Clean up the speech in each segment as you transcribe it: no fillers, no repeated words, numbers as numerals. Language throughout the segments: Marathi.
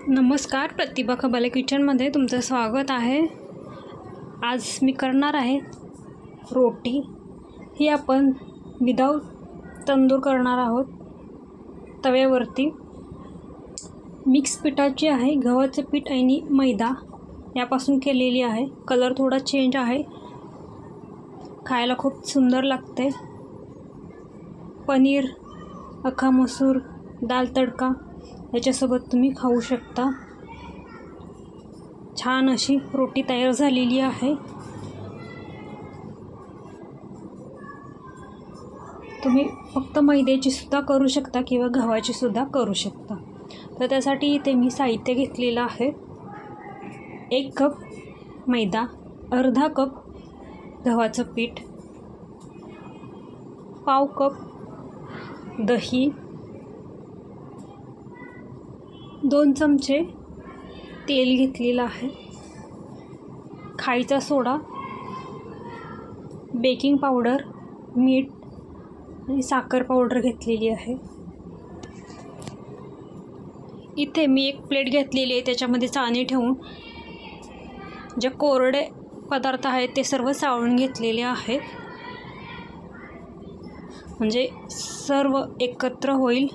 नमस्कार, प्रतिभा खबाले किचनमध्ये तुमचं स्वागत आहे। आज मी करणार आहे रोटी। ही आपण विदाऊट तंदूर करणार आहोत, तव्यावरती। मिक्स पिठाची आहे, गव्हाचं पीठ आणि मैदा यापासून केलेली आहे। कलर थोडा चेंज आहे, खायला खूप सुंदर लागते। पनीर, अख्खा मसूर, दाल तडका याच्यासोबत तुम्ही खाऊ शकता। छान अशी रोटी तयार झालेली आहे। तुम्ही फक्त मैद्याची सुद्धा करू शकता किंवा गव्हाची सुद्धा करू शकता। तर त्यासाठी इथे मी साहित्य घेतलेलं आहे। 1 कप मैदा, अर्धा कप गव्हाचं पीठ, पाव कप दही, 2 चमचे तेल घेतलेलं आहे, खायचा सोडा, बेकिंग पावडर, मीठ आणि साखर पावडर घेतलेली आहे। इथे मी एक प्लेट घेतलेली आहे, त्याच्यामध्ये चाळणी ठेवून जे कोरडे पदार्थ आहेत ते सर्व चाळून घेतलेले आहेत, म्हणजे सर्व एकत्र होईल।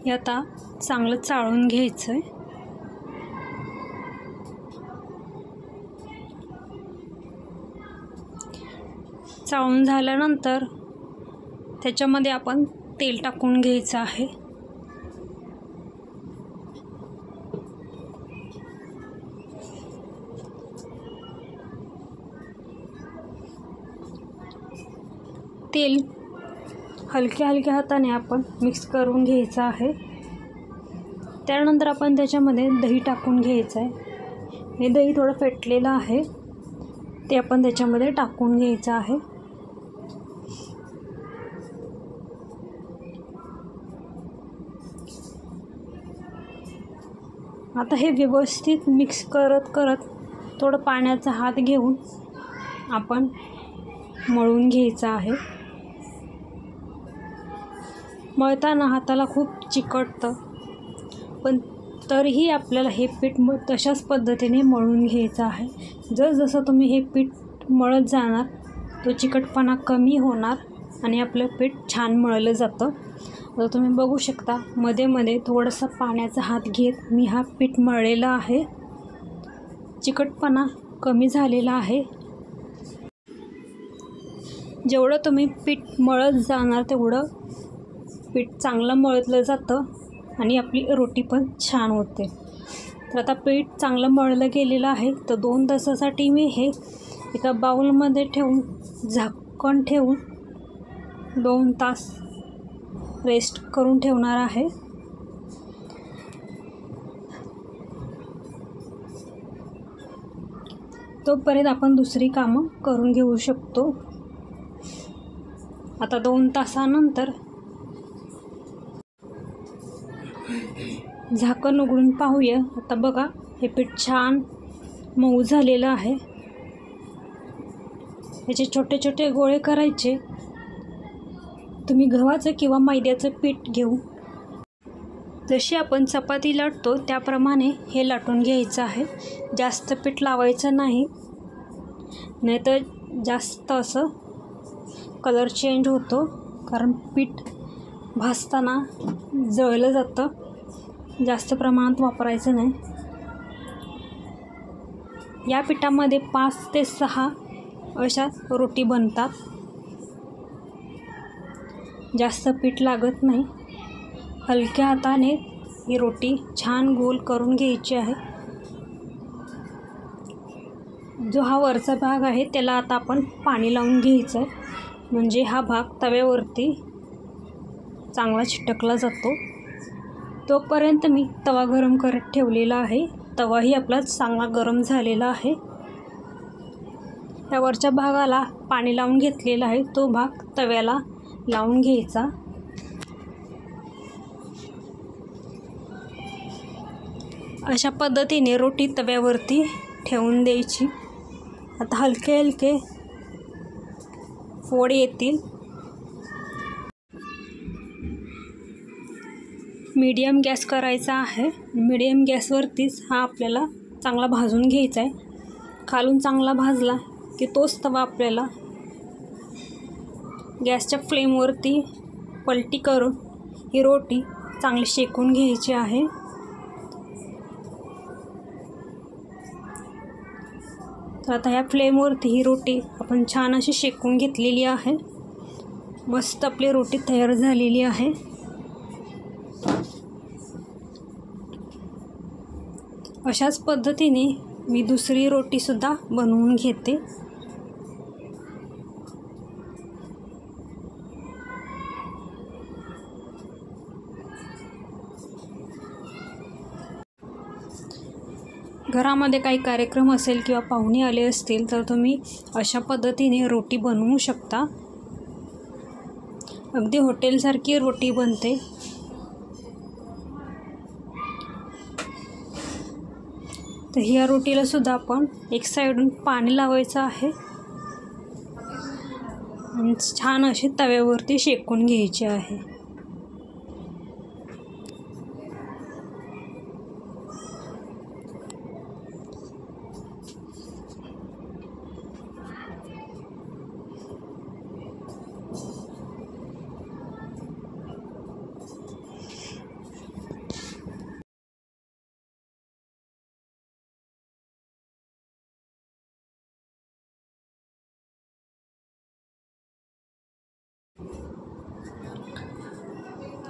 हे आता चांगलं चाळून घ्यायचं आहे। चाळून झाल्यानंतर त्याच्यामध्ये आपण तेल टाकून घ्यायचं आहे। तेल हलक्या हाताने आपण मिक्स करून घ्यायचं आहे। त्यानंतर आपण त्याच्यामध्ये दही टाकून घ्यायचं आहे। हे दही थोडं फेटलेलं आहे, ते आपण त्याच्यामध्ये टाकून घ्यायचं आहे। आता हे व्यवस्थित मिक्स करत थोडं पाण्याचा हात घेऊन आपण मळून घ्यायचं आहे। मळताना हाताला खूप चिकटतं, पण तरीही आपल्याला हे पीठ तशाच पद्धतीने मळून घ्यायचं आहे। जसं तुम्ही हे पीठ मळत जाणार तो चिकटपणा कमी होणार आणि आपलं पीठ छान मळलं जातं। तर तुम्ही बघू शकता, मध्ये थोडंसं पाण्याचा हात घेत मी हा पीठ मळलेला आहे, चिकटपणा कमी झालेला आहे। जेवढं तुम्ही पीठ मळत जाणार तेवढं पीठ चांगलं मळलं जातं आणि आपली रोटी पण छान होते। तर आता पीठ चांगलं मळलं गेलेलं आहे, तर 2 तासासाठी मी हे एका बाउलमध्ये ठेवून झाकण ठेवून 2 तास रेस्ट करून ठेवणार आहे। तोपर्यंत आपण दुसरी कामं करून घेऊ शकतो। आता 2 तासानंतर झाकण उघडून पाहूया। आता बघा, हे पीठ छान मऊ झालेलं आहे। याचे छोटे छोटे गोळे करायचे। तुम्ही गव्हाचं किंवा मैद्याचं पीठ घेऊन जशी आपण चपाती लाटतो त्याप्रमाणे हे लाटून घ्यायचं आहे। जास्त पीठ लावायचं नाही, नाहीतर जास्त असं कलर चेंज होतो, कारण पीठ भाजताना जळलं जातं। जास्त प्रमाणात वापरायचं नाही। या पिठामध्ये 5 ते 6 अशा रोटी बनतात, जास्त पीठ लागत नाही। हलक्या हाताने ही रोटी छान गोल करून घ्यायची आहे। जो हा वरचा भाग आहे त्याला आता आपण पाणी लावून घ्यायचं आहे, म्हणजे हा भाग तव्यावरती चांगला चिटकला जातो। तोपर्यंत मी तवा गरम करत ठेवलेला आहे। तवाही आपला चांगला गरम झालेला आहे। त्या वरच्या भागाला पाणी लावून घेतलेला आहे, तो भाग तव्याला लावून घ्यायचा। अशा पद्धतीने रोटी तव्यावरती ठेवून द्यायची। आता हलके हलके फोड येतील. मीडियम गॅस करायचा आहे. मीडियम गॅसवरतीच हा आपल्याला चांगला भाजून घ्यायचा आहे. खालून चांगला भाजला की तोच तवा आपल्याला गॅसच्या फ्लेमवरती पलटी करून ही रोटी चांगली शेकून घ्यायची आहे. तर आता ह्या फ्लेमवरती ही रोटी आपण छान अशी शेकून घेतलेली आहे. मस्त आपली रोटी तयार झालेली आहे. अशाच पद्धतीने मी दुसरी रोटीसुद्धा बनवून घेते. घरामध्ये काही कार्यक्रम असेल किंवा पाहुणे आले असतील तर तुम्ही अशा पद्धतीने रोटी बनवू शकता. अगदी हॉटेलसारखी रोटी बनते. तर ह्या रोटीला सुद्धा आपण एक साईडून पाणी लावायचं आहे आणि छान अशी तव्यावरती शेकून घ्यायची आहे.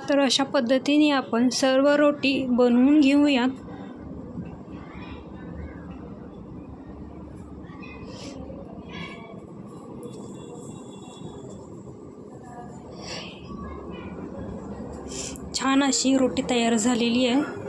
तर अशा पद्धतीने आपण सर्व रोटी बनवून घेऊयात. छान अशी रोटी तयार झालेली आहे.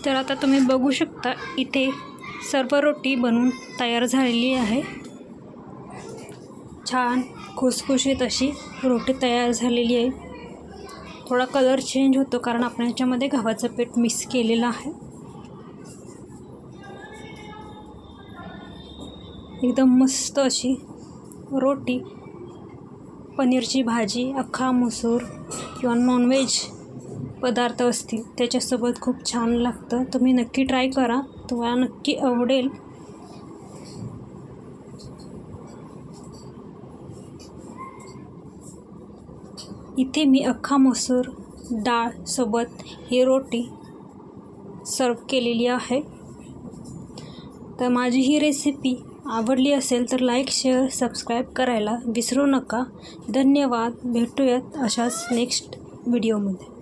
तर आता तुम्ही बघू शकता इथे सर्व रोटी बनवून तयार झालेली आहे. छान खुसखुशीत अशी रोटी तयार झालेली आहे. थोडा कलर चेंज होतो कारण आपण याच्यामध्ये गव्हाचं पीठ मिक्स केलेलं आहे. एकदम मस्त अशी रोटी, पनीरची भाजी, अख्खा मसूर किंवा नॉनव्हेज पदार्थ असतील त्याच्यासोबत खूप छान लागतं. तुम्ही नक्की ट्राय करा, तुम्हाला नक्की आवडेल. इथे मी अख्खा मसूर डाळ सोबत ही रोटी सर्व केलेली आहे. तर माझी ही रेसिपी आवडली असेल तर लाईक, शेअर, सबस्क्राईब करायला विसरू नका. धन्यवाद. भेटूयात अशाच नेक्स्ट व्हिडिओमध्ये.